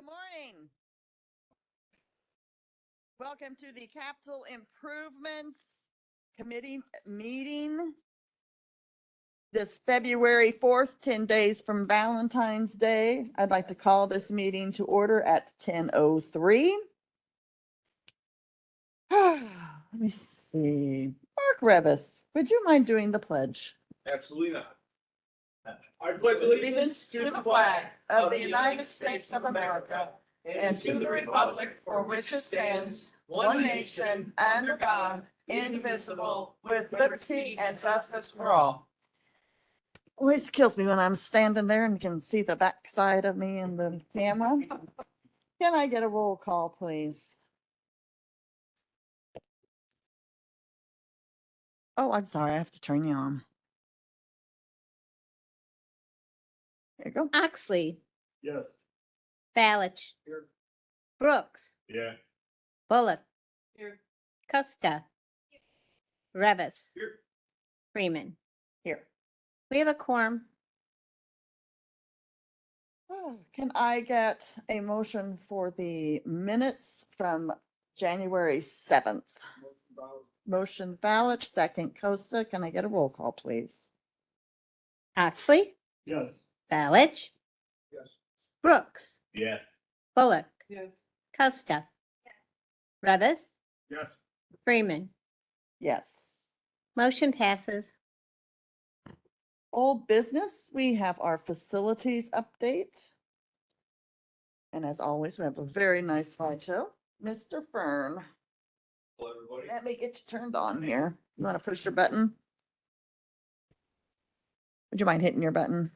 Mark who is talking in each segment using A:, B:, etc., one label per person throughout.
A: Good morning. Welcome to the Capital Improvements Committee meeting. This February 4th, 10 days from Valentine's Day. I'd like to call this meeting to order at 10:03. Let me see. Mark Revis, would you mind doing the pledge?
B: Absolutely not. I pledge allegiance to the flag of the United States of America and to the republic for which it stands, one nation, under God, indivisible, with liberty and justice for all.
A: Always kills me when I'm standing there and can see the backside of me in the camera. Can I get a roll call, please? Oh, I'm sorry. I have to turn you on. There you go.
C: Oxley,
B: Yes.
C: Balich,
B: Here.
C: Brooks,
B: Yeah.
C: Bullock,
B: Here.
C: Costa, Revis,
B: Here.
C: Freeman.
A: Here.
C: We have a quorum.
A: Can I get a motion for the minutes from January 7th? Motion ballot, second Costa. Can I get a roll call, please?
C: Oxley,
B: Yes.
C: Balich,
B: Yes.
C: Brooks,
B: Yeah.
C: Bullock,
B: Yes.
C: Costa, Revis,
B: Yes.
C: Freeman.
A: Yes.
C: Motion passes.
A: Old business, we have our facilities update. And as always, we have a very nice slideshow. Mr. Fern,
B: Hello, everybody.
A: let me get you turned on here. You want to push your button? Would you mind hitting your button?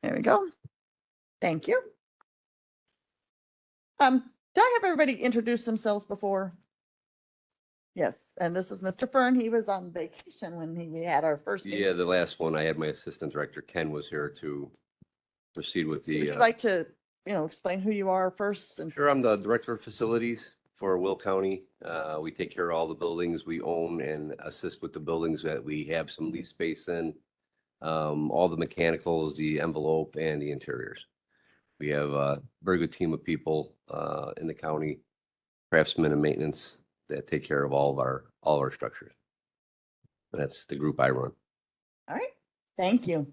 A: There we go. Thank you. Did I have everybody introduce themselves before? Yes, and this is Mr. Fern. He was on vacation when we had our first.
D: Yeah, the last one, I had my assistant director, Ken, was here to proceed with
A: So would you
D: the,
A: like to, explain who you are first? And
D: sure, I'm the director of facilities for Will County. We take care of all the buildings we own and assist with the buildings that we have some lease space in. All the mechanicals, the envelope and the interiors. We have a very good team of people in the county, craftsmen and maintenance that take care of all of our structures. That's the group I run.
A: All right, thank you.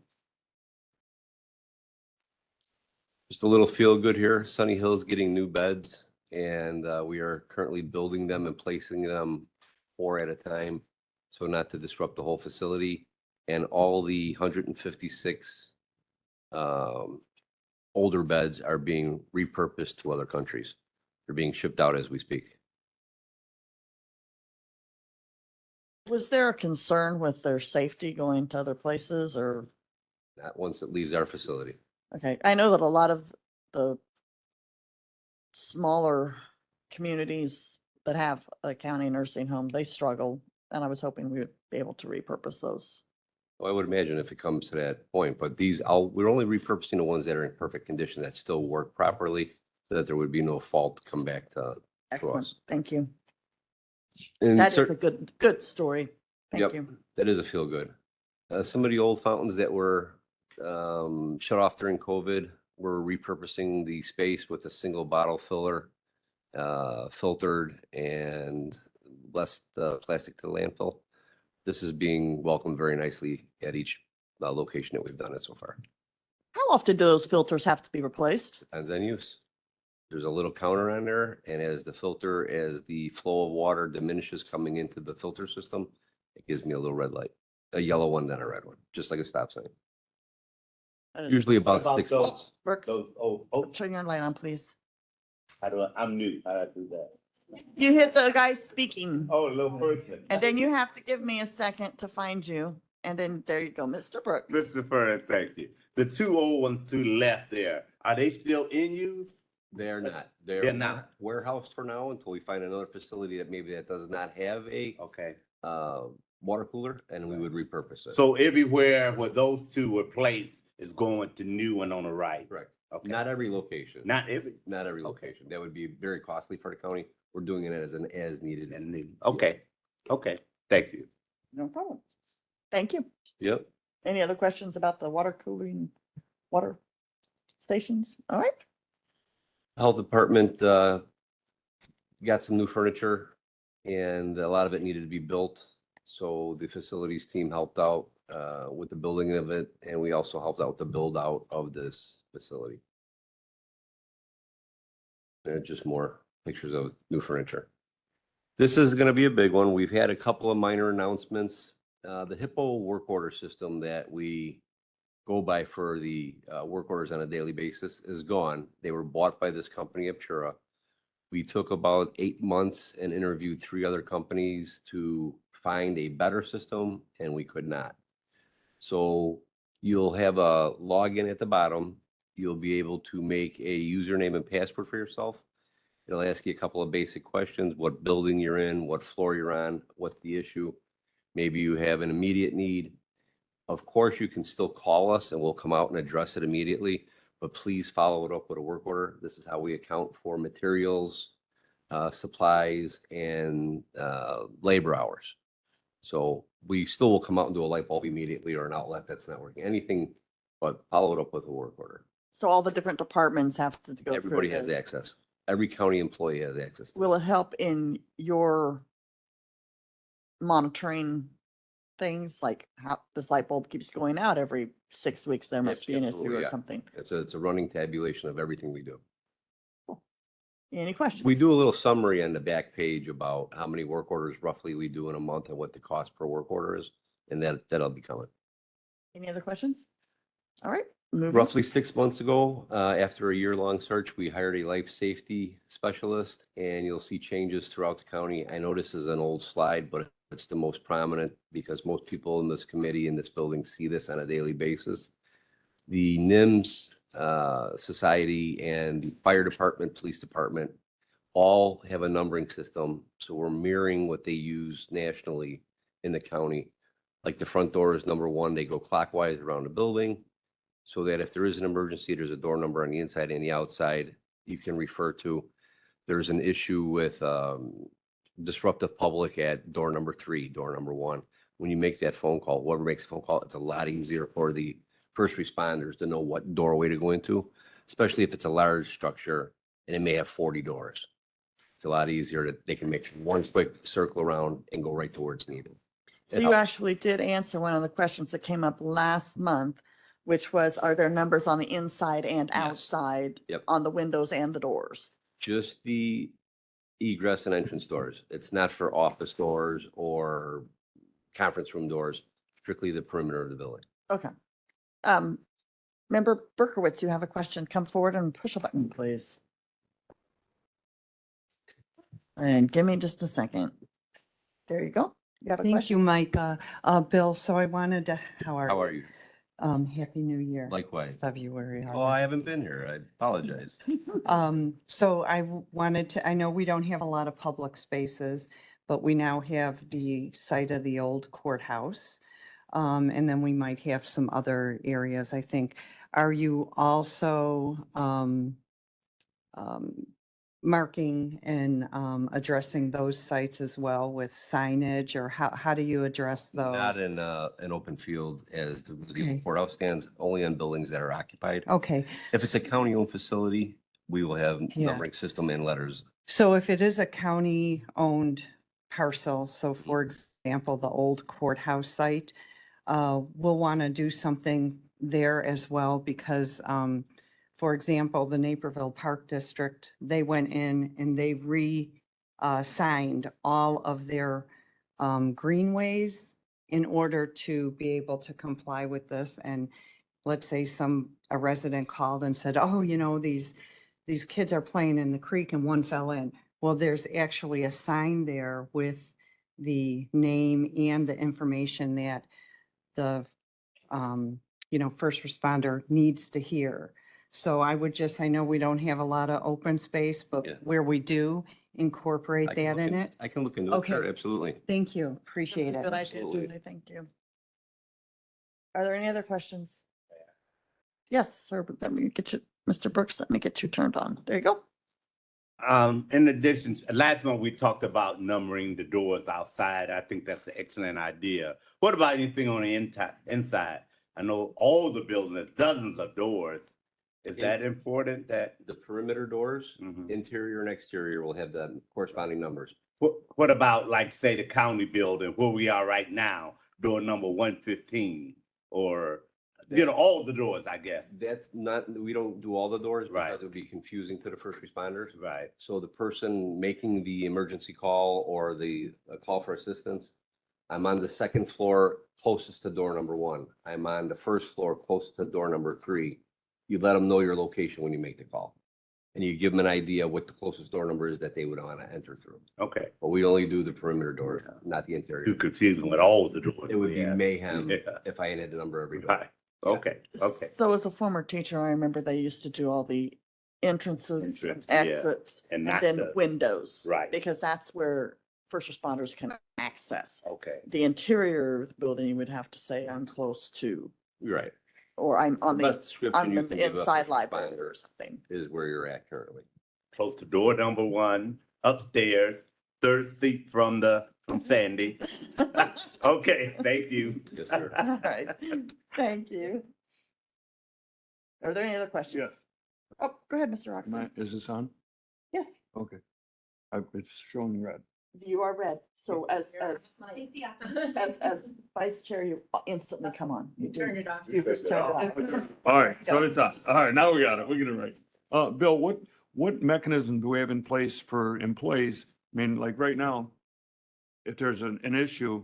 D: Just a little feel good here. Sunny Hill's getting new beds and we are currently building them and placing them 4 at a time. So not to disrupt the whole facility, and all the 156 older beds are being repurposed to other countries. They're being shipped out as we speak.
A: Was there a concern with their safety going to other places or?
D: Not once it leaves our facility.
A: Okay, I know that a lot of the smaller communities that have a county nursing home, they struggle. And I was hoping we would be able to repurpose those.
D: Well, I would imagine if it comes to that point, but we're only repurposing the ones that are in perfect condition that still work properly so that there would be no fault to come back to
A: Excellent,
D: us.
A: thank you.
D: And
A: That is
D: cer-
A: a good story. Thank
D: Yep.
A: you.
D: That is a feel good. Some of the old fountains that were shut off during COVID, we're repurposing the space with a single bottle filler, filtered and less plastic to the landfill. This is being welcomed very nicely at each location that we've done it so far.
A: How often do those filters have to be replaced?
D: Depends on use. There's a little counter on there, and as the flow of water diminishes coming into the filter system, it gives me a little red light, a yellow one, then a red one, just like a stop sign.
A: That is-
D: Usually about
E: about
D: 6
E: those?
D: months.
A: Brooks,
E: Oh,
A: turn your light on, please.
E: I'm new. How do I do that?
A: You hit the guy speaking,
E: Oh, little person.
A: and then you have to give me a second to find you. And then there you go, Mr. Brooks.
E: Mr. Fern, thank you. The 2 old ones to the left there, are they still in use?
D: They're not.
E: They're not.
D: Warehoused for now until we find another facility that does not have a
E: Okay.
D: water cooler, and we would repurpose it.
E: So everywhere where those 2 were placed is going to new one on the right?
D: Correct.
E: Okay.
D: Not every location.
E: Not every,
D: Not every
E: Okay.
D: location. That would be very costly for the county. We're doing it as needed.
E: and new. Okay. Okay. Thank you.
A: No problem. Thank you.
D: Yep.
A: Any other questions about the water cooling, water stations. All right.
D: Health Department, got some new furniture and a lot of it needed to be built. So the facilities team helped out, with the building of it, and we also helped out the build out of this facility. And just more pictures of new furniture. This is gonna be a big one. We've had a couple of minor announcements. The Hippo work order system that we go by for the work orders on a daily basis is gone. They were bought by this company, Aptura. We took about 8 months and interviewed 3 other companies to find a better system, and we could not. So you'll have a login at the bottom. You'll be able to make a username and password for yourself. It'll ask you a couple of basic questions: what building you're in, what floor you're on, what's the issue. Maybe you have an immediate need. Of course, you can still call us and we'll come out and address it immediately, but please follow it up with a work order. This is how we account for materials, supplies, and labor hours. So we still will come out and do a light bulb immediately or an outlet that's not working, anything, but follow it up with a work order.
A: So all the different departments have to go through
D: Everybody has
A: this.
D: access. Every county employee has access.
A: Will it help in your monitoring things like how this light bulb keeps going out every 6 weeks? There must be an issue
D: Absolutely,
A: or
D: yeah.
A: something.
D: It's a running tabulation of everything we do.
A: Any questions?
D: We do a little summary on the back page about how many work orders roughly we do in a month and what the cost per work order is, and that'll be coming.
A: Any other questions? All right. moving.
D: Roughly 6 months ago, after a year-long search, we hired a life safety specialist, and you'll see changes throughout the county. I know this is an old slide, but it's the most prominent because most people in this committee, in this building, see this on a daily basis. The NIMS Society and the fire department, police department, all have a numbering system. So we're mirroring what they use nationally in the county. Like the front door is number 1, they go clockwise around the building, so that if there is an emergency, there's a door number on the inside and the outside you can refer to. There's an issue with disruptive public at door number 3, door number 1. When you make that phone call, whoever makes a phone call, it's a lot easier for the first responders to know what doorway to go into, especially if it's a large structure and it may have 40 doors. It's a lot easier that they can make one quick circle around and go right to where it's needed.
A: So you actually did answer one of the questions that came up last month, which was, are there numbers on the inside and
D: Yes.
A: outside?
D: Yep.
A: On the windows and the doors?
D: Just the egress and entrance doors. It's not for office doors or conference room doors, strictly the perimeter of the building.
A: Okay. Member Berkowitz, you have a question. Come forward and push a button, please. And give me just a second. There you go. You have a
F: Thank
A: question?
F: you, Micah. Bill, so I wanted to,
D: How are you?
F: Happy New Year.
D: Likewise.
F: February.
D: Oh, I haven't been here. I apologize.
F: So wanted to, I know we don't have a lot of public spaces, but we now have the site of the old courthouse. And then we might have some other areas, I think. Are you also, marking and, addressing those sites as well with signage, or how do you address those?
D: Not in an open field as the
F: Okay.
D: courthouse stands, only on buildings that are occupied.
F: Okay,
D: If it's a county-owned facility, we will have
F: Yeah.
D: numbering system and letters.
F: so if it is a county-owned parcel, so for example, the old courthouse site, we'll want to do something there as well because, for example, the Naperville Park District, they went in and they signed all of their greenways in order to be able to comply with this. And let's say a resident called and said, oh, these kids are playing in the creek and one fell in. Well, there's actually a sign there with the name and the information that the, first responder needs to hear. So I know we don't have a lot of open space, but
D: Yeah.
F: where we do, incorporate
D: I can
F: that
D: look
F: in
D: in-
F: it.
D: I can look into it,
F: Okay.
D: sure, absolutely.
F: Thank you.
A: That's
F: Appreciate
A: a good
F: it.
A: idea,
D: Absolutely.
A: Julie. Thank you. Are there any other questions? Yes, sir, but let me get you, Mr. Brooks, let me get you turned on. There you go.
E: In addition, last month we talked about numbering the doors outside. I think that's an excellent idea. What about anything on the inside? I know all the buildings, dozens of doors. Is that important that?
D: The perimeter doors,
E: Mhm.
D: interior and exterior will have the corresponding numbers.
E: What about like, say, the county building where we are right now, door number 115? Or, all the doors, I guess.
D: That's not, we don't do all the doors
E: Right.
D: because it would be confusing to the first responders.
E: Right.
D: So the person making the emergency call or the call for assistance, I'm on the second floor closest to door number 1. I'm on the first floor close to door number 3. You let them know your location when you make the call. And you give them an idea what the closest door number is that they would want to enter through.
E: Okay.
D: But we only do the perimeter doors, not the
E: Too
D: interior.
E: confusing with all the doors.
D: It would
E: we
D: be
E: have.
D: mayhem
E: Yeah.
D: if I had the number every door.
E: Right. Okay. Okay.
A: So as a former teacher, I remember they used to do all the entrances, and
E: Entrance, yeah.
A: exits,
E: And
A: and
E: not
A: then
E: the-
A: windows.
E: Right.
A: Because that's where first responders can access.
E: Okay.
A: The interior of the building, you would have to say, I'm close to,
D: You're right.
A: or I'm on
D: The best description
A: on
D: you
A: the
D: can give a
A: inside
D: first
A: library
D: responder
A: or something.
D: is where you're at currently.
E: Close to door number 1, upstairs, third seat from Sandy. Okay, thank you.
D: Yes, sir.
A: All right, thank you. Are there any other questions?
G: Yes.
A: Oh, go ahead, Mr. Roxon.
G: Is this on?
A: Yes,
G: Okay. It's showing red.
A: you are red. So as vice chair, you instantly come on. You
B: Turn
A: do.
B: it off.
A: You just turned it off.
G: All right, so it's on. All right, now we got it. We get it right. Bill, what mechanism do we have in place for employees? I mean, like right now, if there's an issue,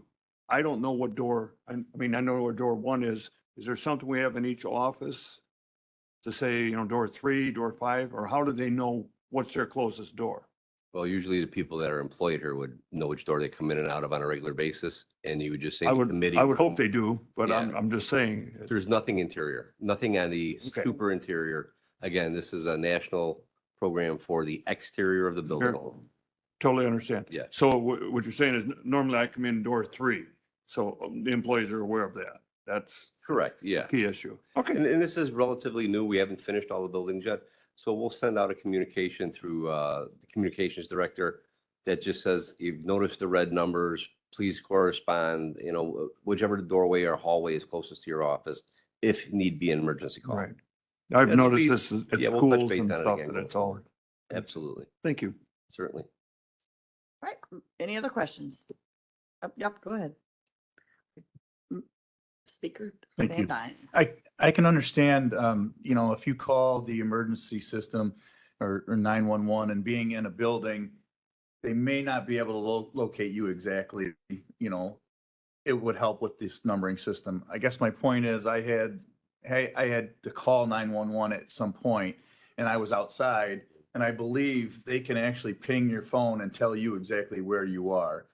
G: I don't know what door, I mean, I know where door 1 is. Is there something we have in each office to say, door 3, door 5, or how do they know what's their closest door?
D: Well, usually the people that are employed here would know which door they come in and out of on a regular basis. And you would just say
G: I
D: the
G: would,
D: committee.
G: I would hope they do, but
D: Yeah.
G: I'm just saying.
D: There's nothing interior, nothing on the
G: Okay.
D: super interior. Again, this is a national program for the exterior of the building.
G: Sure.
D: only.
G: Totally understand.
D: Yeah.
G: So what you're saying is normally I come in door 3, so the employees are aware of that. That's
D: Correct, yeah.
G: the key issue. Okay,
D: And this is relatively new. We haven't finished all the buildings yet. So we'll send out a communication through the communications director that just says, you've noticed the red numbers, please correspond, whichever doorway or hallway is closest to your office, if need be an emergency call.
G: right. I've
D: That'll
G: noticed
D: be-
G: this is at
D: yeah, we'll touch
G: schools
D: base
G: and
D: on it
G: stuff
D: again
G: that
D: going
G: it's all,
D: forward. Absolutely,
G: thank you.
D: certainly.
A: All right, any other questions? Yep, go ahead. Speaker
H: Thank
A: Van
H: you.
A: Dyne.
H: I can understand, if you call the emergency system or 911 and being in a building, they may not be able to locate you exactly, it would help with this numbering system. I guess my point is I had to call 911 at some point and I was outside and I believe they can actually ping your phone and tell you exactly where you are.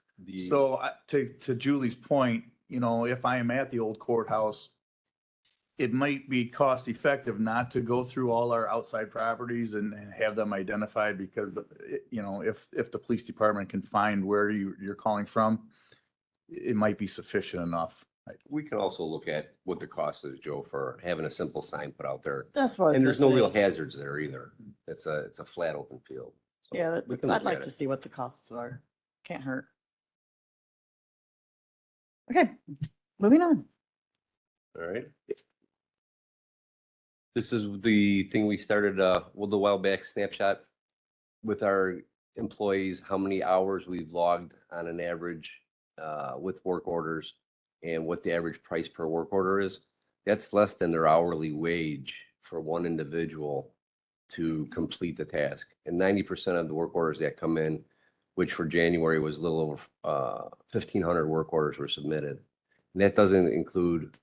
H: So to Julie's point, if I am at the old courthouse, it might be cost effective not to go through all our outside properties and have them identified because, if the police department can find where you're calling from, it might be sufficient enough.
D: We can also look at what the cost is, Joe, for having a simple sign put out there.
A: That's what.
D: And there's no real
A: this is.
D: hazards there either. It's a flat open field. So
A: Yeah,
D: we can
A: I'd
D: look
A: like
D: at
A: to
D: it.
A: see what the costs are. Can't hurt. Okay, moving on.
D: All right. This is the thing we started, a little while back, snapshot with our employees, how many hours we've logged on an average with work orders and what the average price per work order is. That's less than their hourly wage for one individual to complete the task. And 90% of the work orders that come in, which for January was a little over 1,500 work orders were submitted. And that doesn't include,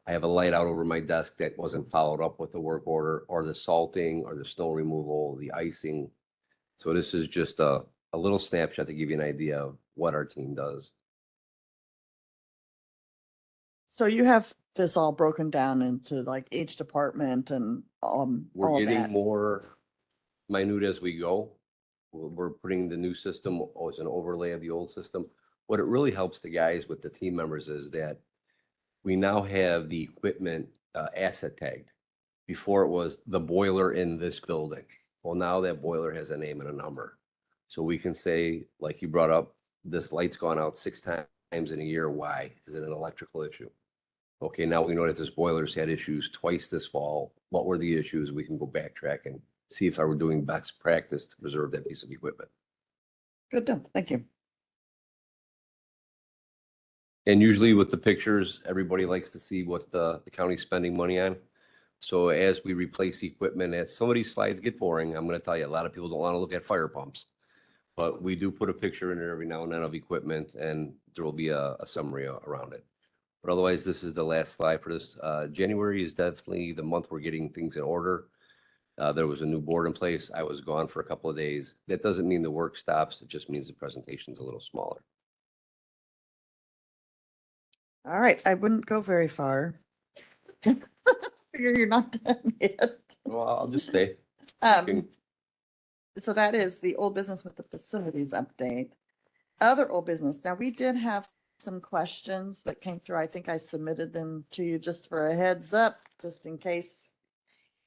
D: I have a light out over my desk that wasn't followed up with the work order, or the salting, or the snow removal, the icing. So this is just a little snapshot to give you an idea of what our team does.
A: So you have this all broken down into like each department and
D: We're
A: all of
D: getting
A: that.
D: more minute as we go. We're putting the new system as an overlay of the old system. What it really helps the guys with the team members is that we now have the equipment asset tagged. Before it was the boiler in this building. Well, now that boiler has a name and a number. So we can say, like you brought up, this light's gone out 6 times in a year. Why? Is it an electrical issue? Okay, now we know that this boiler's had issues twice this fall. What were the issues? We can go backtrack and see if I were doing best practice to preserve that piece of equipment.
A: Good, done. Thank you.
D: And usually with the pictures, everybody likes to see what the county's spending money on. So as we replace equipment, as some of these slides get boring, I'm gonna tell you, a lot of people don't want to look at fire pumps. But we do put a picture in there every now and then of equipment, and there will be a summary around it. But otherwise, this is the last slide for this. January is definitely the month we're getting things in order. There was a new board in place. I was gone for a couple of days. That doesn't mean the work stops. It just means the presentation's a little smaller.
A: All right, I wouldn't go very far. Figure you're not done yet.
D: Well, I'll just stay.
A: So that is the old business with the facilities update. Other old business. Now, we did have some questions that came through. I think I submitted them to you just for a heads up, just in case.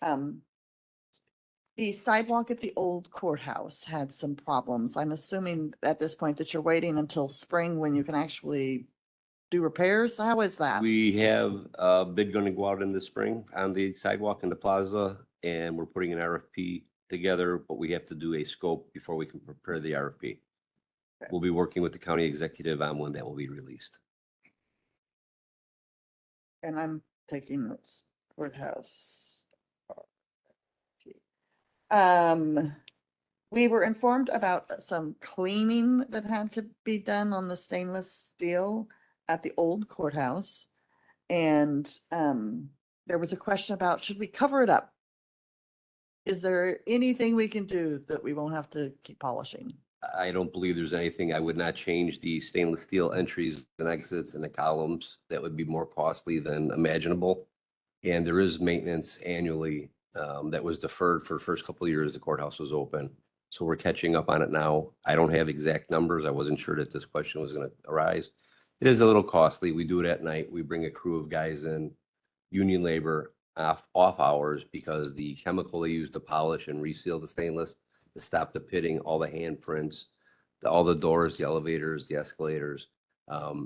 A: The sidewalk at the old courthouse had some problems. I'm assuming at this point that you're waiting until spring when you can actually do repairs. How is that?
D: We have a bid going to go out in the spring on the sidewalk in the plaza, and we're putting an RFP together, but we have to do a scope before we can prepare the RFP. We'll be working with the county executive on when that will be released.
A: And I'm taking notes. Courthouse. We were informed about some cleaning that had to be done on the stainless steel at the old courthouse. And there was a question about, should we cover it up? Is there anything we can do that we won't have to keep polishing?
D: I don't believe there's anything. I would not change the stainless steel entries and exits and the columns. That would be more costly than imaginable. And there is maintenance annually that was deferred for the first couple of years the courthouse was open. So we're catching up on it now. I don't have exact numbers. I wasn't sure that this question was going to arise. It is a little costly. We do it at night. We bring a crew of guys in, union labor, off hours, because the chemical they use to polish and reseal the stainless to stop the pitting, all the handprints, all the doors, the elevators, the escalators. The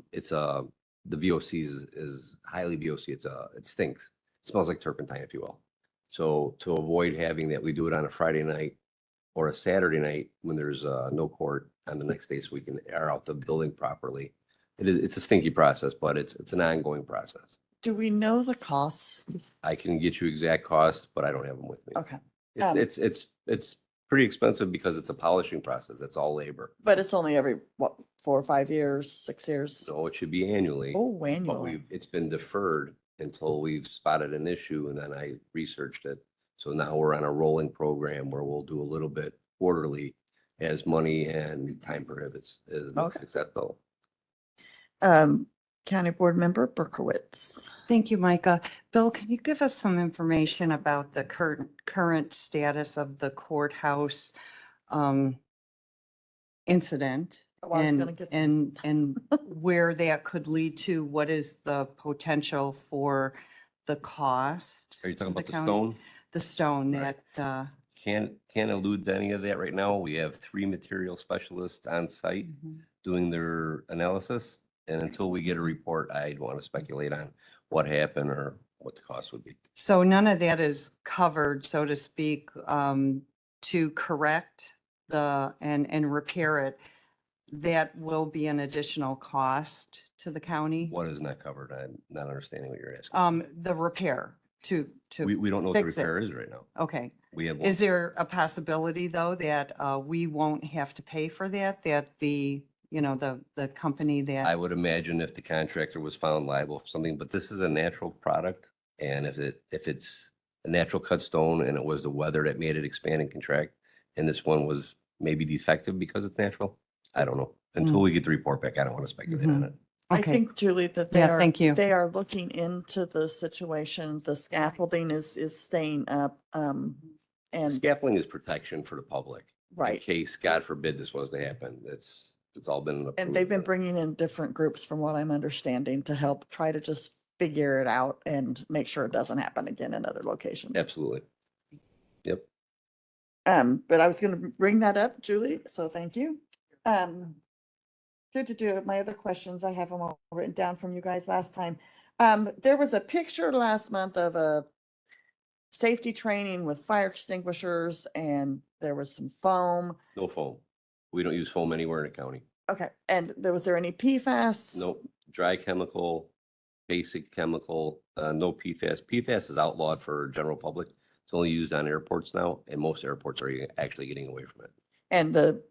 D: VOC is highly VOC. It stinks. It smells like turpentine, if you will. So to avoid having that, we do it on a Friday night or a Saturday night when there's no court on the next day, so we can air out the building properly. It's a stinky process, but it's an ongoing process.
A: Do we know the costs?
D: I can get you exact costs, but I don't have them with me.
A: Okay,
D: It's pretty expensive because it's a polishing process. That's all labor.
A: but it's only every, what, 4 or 5 years, 6 years?
D: So it should be annually.
A: Oh,
D: But
A: annually.
D: it's been deferred until we've spotted an issue, and then I researched it. So now we're on a rolling program where we'll do a little bit quarterly as money and time prohibits is
A: Okay.
D: acceptable.
A: County Board Member Berkowitz.
F: Thank you, Micah. Bill, can you give us some information about the current status of the courthouse incident?
A: Oh, I was gonna get-
F: And where that could lead to? What is the potential for the cost?
D: Are you talking
F: to
D: about the
F: county?
D: stone?
F: The stone
D: Right.
F: that,
D: Can't allude to any of that right now. We have 3 material specialists on site doing their analysis. And until we get a report, I'd want to speculate on what happened or what the cost would be.
F: so none of that is covered, so to speak, to correct and repair it. That will be an additional cost to the county.
D: What is not covered? I'm not understanding what you're asking.
F: The repair to,
D: We don't know what the
F: fix it.
D: repair is right now.
F: okay.
D: We have.
F: Is there a possibility, though, that we won't have to pay for that, that the company
D: I
F: that,
D: would imagine if the contractor was found liable for something, but this is a natural product. And if it's a natural cut stone and it was the weather that made it expand and contract, and this one was maybe defective because it's natural, I don't know. Until we get the report back, I don't want to speculate on it.
A: I
F: okay,
A: think, Julie, that they
F: Yeah,
A: are,
F: thank you.
A: they are looking into the situation. The scaffolding is staying up. And,
D: Scaffolding is protection for the public. In
A: right.
D: case, God forbid, this was to happen. It's all been.
A: And they've been
D: approved.
A: bringing in different groups, from what I'm understanding, to help try to just figure it out and make sure it doesn't happen again in other locations.
D: Absolutely. Yep.
A: But I was gonna bring that up, Julie, so thank you. My other questions, I have them all written down from you guys last time. There was a picture last month of a safety training with fire extinguishers and there was some foam.
D: No foam. We don't use foam anywhere in the county.
A: Okay, and was there any PFAS?
D: Nope. Dry chemical, basic chemical, no PFAS. PFAS is outlawed for general public. It's only used on airports now, and most airports are actually getting away from it.
A: And the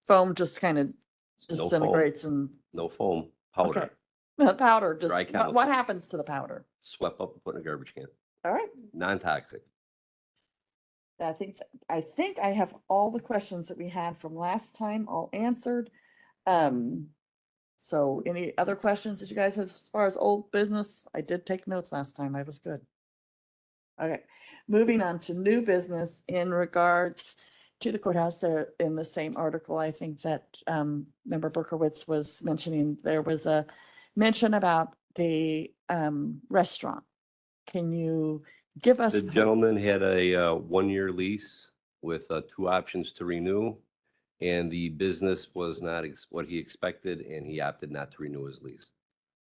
A: foam just kind of
D: No foam.
A: disintegrates and,
D: No foam,
A: okay.
D: powder,
A: The powder just,
D: Dry
A: what
D: chemical.
A: happens to the powder?
D: swept up and put in a garbage can.
A: All right.
D: Non-toxic.
A: I think I have all the questions that we had from last time all answered. So any other questions that you guys have as far as old business? I did take notes last time. I was good. Okay, moving on to new business in regards to the courthouse there in the same article. I think that Member Berkowitz was mentioning, there was a mention about the restaurant. Can you give us?
D: The gentleman had a 1-year lease with 2 options to renew. And the business was not what he expected and he opted not to renew his lease.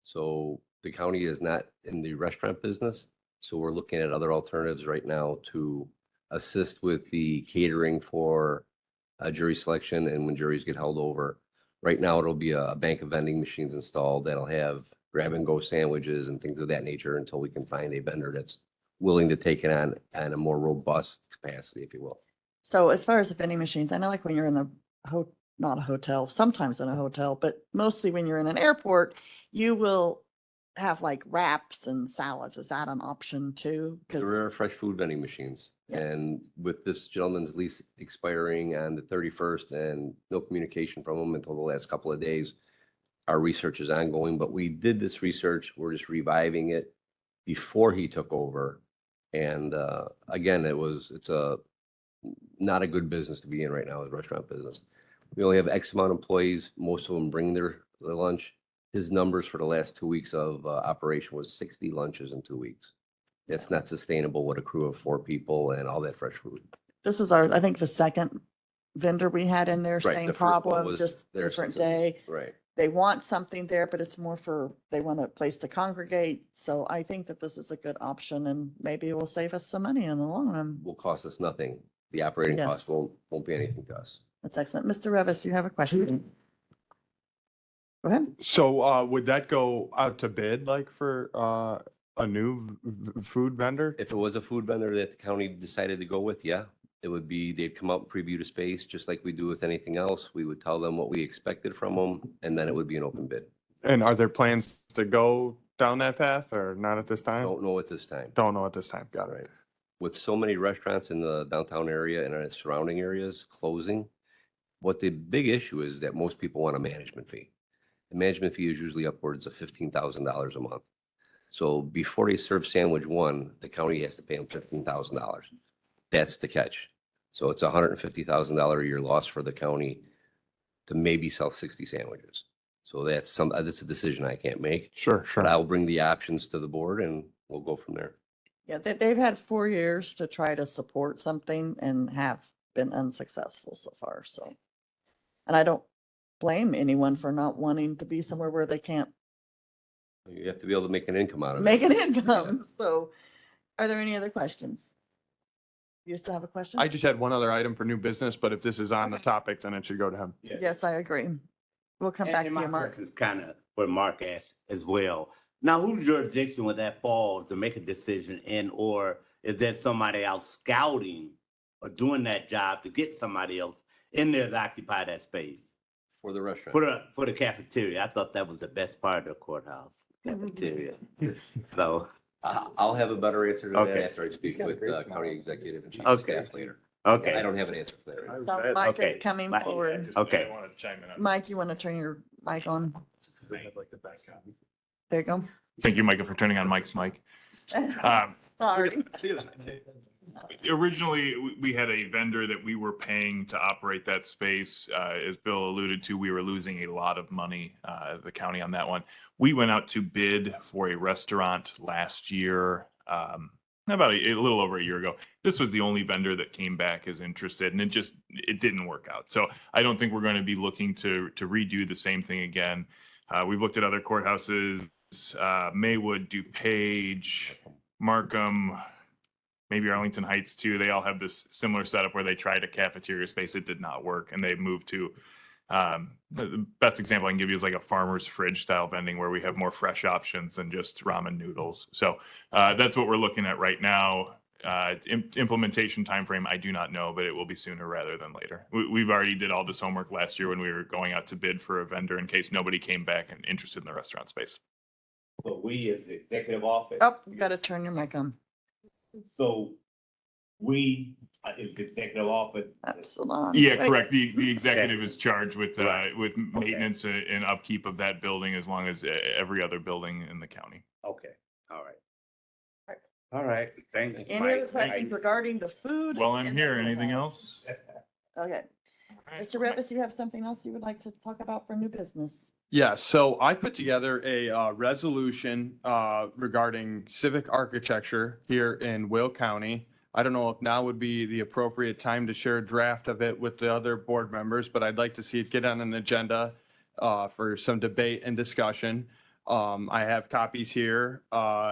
D: So the county is not in the restaurant business. So we're looking at other alternatives right now to assist with the catering for jury selection and when juries get held over. Right now, it'll be a bank of vending machines installed that'll have grab and go sandwiches and things of that nature until we can find a vendor that's willing to take it on a more robust capacity, if you will.
A: So as far as the vending machines, I know like when you're in the not a hotel, sometimes in a hotel, but mostly when you're in an airport, you will have like wraps and salads. Is that an option too?
D: There are fresh food vending machines.
A: Yeah.
D: And with this gentleman's lease expiring on the 31st and no communication from him until the last couple of days, our research is ongoing, but we did this research. We're just reviving it before he took over. And again, it's not a good business to be in right now, is restaurant business. We only have X amount of employees. Most of them bring their lunch. His numbers for the last 2 weeks of operation was 60 lunches in 2 weeks. That's not sustainable with a crew of 4 people and all that fresh food.
A: This is I think the second vendor we had in there,
D: Right,
A: same
D: the first one
A: problem,
D: was
A: just
D: there
A: different
D: since it-
A: day.
D: Right.
A: They want something there, but it's more they want a place to congregate. So I think that this is a good option and maybe it will save us some money in the long run.
D: Will cost us nothing. The operating costs
A: Yes.
D: won't be anything to us.
A: That's excellent. Mr. Revis, you have a question? Go ahead.
I: So would that go out to bid like for a new food vendor?
D: If it was a food vendor that the county decided to go with, yeah, it would be, they'd come up and preview the space, just like we do with anything else. We would tell them what we expected from them, and then it would be an open bid.
I: And are there plans to go down that path or not at this time?
D: Don't know at this time.
I: Don't know at this time. Got
D: Right.
I: it.
D: With so many restaurants in the downtown area and its surrounding areas closing, what the big issue is that most people want a management fee. The management fee is usually upwards of $15,000 a month. So before they serve sandwich one, the county has to pay them $15,000. That's the catch. So it's $150,000 a year loss for the county to maybe sell 60 sandwiches. So that's a decision I can't make,
I: Sure, sure.
D: but I'll bring the options to the board and we'll go from there.
A: Yeah, they've had 4 years to try to support something and have been unsuccessful so far, so. And I don't blame anyone for not wanting to be somewhere where they can't
D: You have to be able to make an income out of it.
A: make an income, so. Are there any other questions? You still have a question?
I: I just had one other item for new business, but if this is on the
A: Okay.
I: topic, then it should go to him.
A: Yes, I agree. We'll come back to
E: my
A: you, Mark.
E: question is kind of where Mark asked as well. Now, whose jurisdiction would that fall to make a decision in, or is there somebody else scouting or doing that job to get somebody else in there to occupy that space?
D: For the restaurant.
E: For the cafeteria, I thought that was the best part of the courthouse, cafeteria. So,
D: I'll have a better answer to that
E: Okay.
D: after I speak with county executive and chief of
E: Okay.
D: staff later.
E: okay.
D: I don't have an answer for that. right now.
A: So Mike
E: Okay.
A: is coming
E: Mike-
A: forward.
E: Okay.
I: want to chime in on.
A: Mike, you want to turn your mic on? There you go.
J: Thank you, Micah, for turning on Mike's mic. Um,
A: Sorry.
J: Originally, we had a vendor that we were paying to operate that space. As Bill alluded to, we were losing a lot of money, the county on that one. We went out to bid for a restaurant last year, about a little over a year ago. This was the only vendor that came back as interested, and it didn't work out. So I don't think we're going to be looking to redo the same thing again. We've looked at other courthouses Maywood, DuPage, Markham, maybe Arlington Heights too. They all have this similar setup where they tried a cafeteria space. It did not work. And they moved to, the best example I can give you is like a farmer's fridge style vending where we have more fresh options than just ramen noodles. So that's what we're looking at right now. Implementation timeframe, I do not know, but it will be sooner rather than later. We've already did all this homework last year when we were going out to bid for a vendor in case nobody came back and interested in the restaurant space.
E: But we as the executive office.
A: Oh, you gotta turn your mic on.
E: So we, is the executive office.
A: Epsilon.
J: Yeah,
A: Wait,
J: correct. The executive is charged with
E: Right.
J: with maintenance and upkeep of that building as long as every other building in the county.
E: Okay, all right. All right, thanks.
A: Any other
E: Mike.
A: questions regarding the food?
J: Well, I'm
A: and
J: here.
A: the
J: Anything
A: house?
J: else?
A: Okay. Mr. Revis, you have something else you would like to talk about for new business?
I: Yeah, so I put together a resolution regarding civic architecture here in Will County. I don't know if now would be the appropriate time to share a draft of it with the other board members, but I'd like to see it get on an agenda for some debate and discussion. I have copies here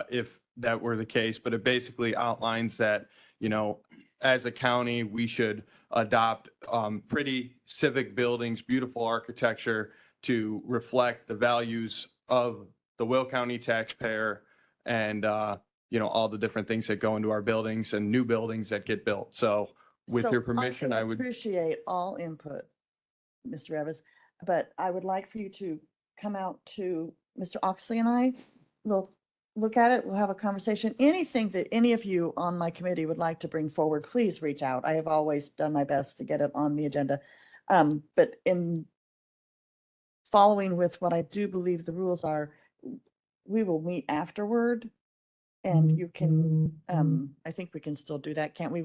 I: if that were the case, but it basically outlines that, you know, as a county, we should adopt pretty civic buildings, beautiful architecture to reflect the values of the Will County taxpayer and, you know, all the different things that go into our buildings and new buildings that get built. So with
A: So
I: your permission, I would,
A: appreciate all input, Mr. Revis, but I would like for you to come out to Mr. Oxley and I. We'll look at it. We'll have a conversation. Anything that any of you on my committee would like to bring forward, please reach out. I have always done my best to get it on the agenda. But in following with what I do believe the rules are, we will meet afterward. And you can, I think we can still do that, can't we?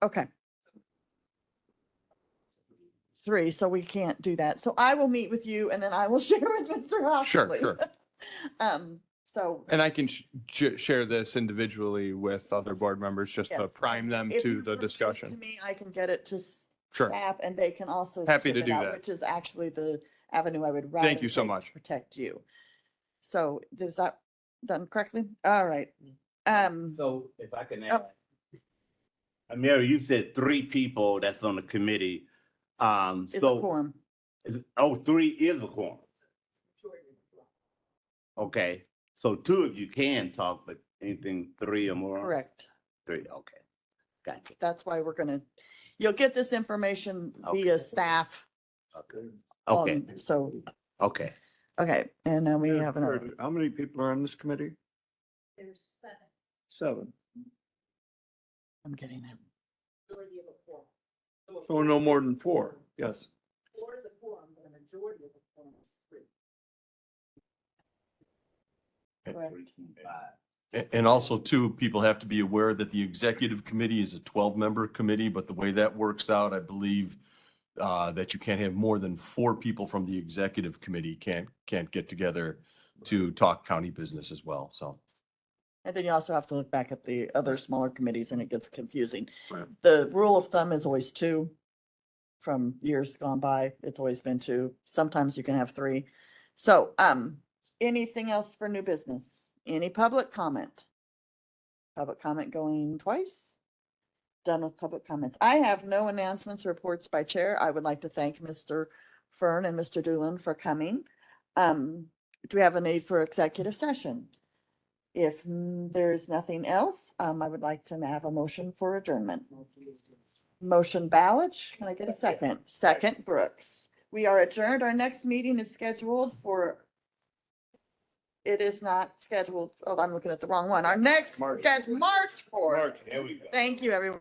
A: Okay. 3, so we can't do that. So I will meet with you and then I will share with Mr. Oxley.
I: sure.
A: So
I: and I can share this individually with other board members just to
A: Yes.
I: prime them
A: if
I: to
A: you
I: the
A: report it
I: discussion.
A: To me, I can get it to
I: Sure.
A: staff and they can also.
I: Happy
A: ship
I: to
A: it
I: do
A: out,
I: that.
A: Which is actually the avenue I would rather.
I: Thank you so
A: take to
I: much.
A: Protect you. So is that done correctly? All right.
E: So if I can add. Mary, you said 3 people that's on the committee.
A: Is a
E: So,
A: quorum.
E: 3 is a quorum. Okay, so 2 of you can talk, but anything 3 or more?
A: Correct.
E: 3, okay. Gotcha.
A: That's why we're gonna, you'll get this information
E: Okay.
A: via staff.
E: Okay. Okay,
A: So,
E: okay.
A: okay, and then we
G: Yeah,
A: have another.
G: How many people are on this committee?
C: There's 7.
G: 7.
A: I'm getting it.
G: So no more than 4, yes.
K: And also too, people have to be aware that the executive committee is a 12-member committee, but the way that works out, I believe that you can't have more than 4 people from the executive committee can't get together to talk county business as well, so.
A: And then you also have to look back at the other smaller committees and it gets confusing.
G: Right.
A: The rule of thumb is always 2. From years gone by, it's always been 2. Sometimes you can have 3. So, anything else for new business? Any public comment? Public comment going twice? Done with public comments. I have no announcements or reports by chair. I would like to thank Mr. Fern and Mr. Doolin for coming. Do we have a need for executive session? If there is nothing else, I would like to have a motion for adjournment. Motion Ballich, can I get a second? Second Brooks. We are adjourned. Our next meeting is scheduled for. It is not scheduled, oh, I'm looking at the wrong one. Our next
G: March.
A: schedule, March 4th.
G: March.
E: There we go.
A: Thank you, everyone.